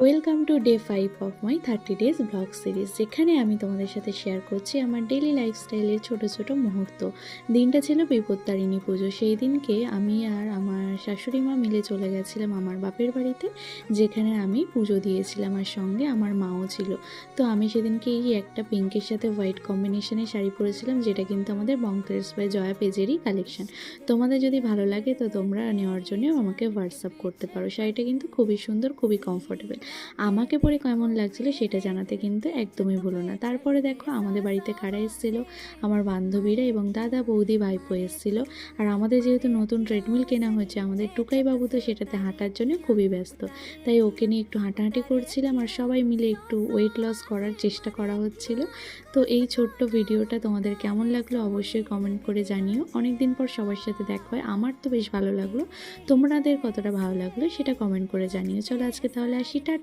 Welcome to day 5 of my 30 days blog series, যেখানে আমি তোমাদের সাথে শেয়ার করছি আমার ডেলি লাইফস্টাইলের ছোট ছোট মুহূর্ত। দিনটা ছিল বিপত্তারিণী পুজো। সেই দিনকে আমি আর আমার শাশুড়ি মা মিলে চলে গেছিলাম আমার বাপের বাড়িতে, যেখানে আমি পুজো দিয়েছিলাম আর সঙ্গে আমার মাও ছিল। তো আমি সেদিনকে এই একটা পিঙ্কের সাথে হোয়াইট কম্বিনেশনের শাড়ি পরেছিলাম, যেটা কিন্তু আমাদের বংক্রেস বাই জয়া পেজেরই কালেকশন। তোমাদের যদি ভালো লাগে তো তোমরা নেওয়ার জন্য আমাকে হোয়াটসঅ্যাপ করতে পারো। শাড়িটা কিন্তু খুবই সুন্দর, খুবই কমফোর্টেবল। আমাকে পরে কেমন লাগছিলো সেটা জানাতে কিন্তু একদমই ভুলো না। তারপরে দেখো আমাদের বাড়িতে কারা এসেছিলো, আমার বান্ধবীরা এবং দাদা বৌদি ভাইপো এসেছিলো। আর আমাদের যেহেতু নতুন ট্রেডমিল কেনা হয়েছে, আমাদের টুকাই বাবু তো সেটাতে হাঁটার জন্য খুবই ব্যস্ত, তাই ওকে নিয়ে একটু হাঁটাহাঁটি করছিলাম আর সবাই মিলে একটু ওয়েট লস করার চেষ্টা করা হচ্ছিল। তো এই ছোট্ট ভিডিওটা তোমাদের কেমন লাগলো অবশ্যই কমেন্ট করে জানিও। অনেক দিন পর সবার সাথে দেখা হয়, আমার তো বেশ ভালো লাগলো। তোমাদের কতটা ভালো লাগলো সেটা কমেন্ট করে জানিও। চলো আজকে তাহলে আসি, টাটা।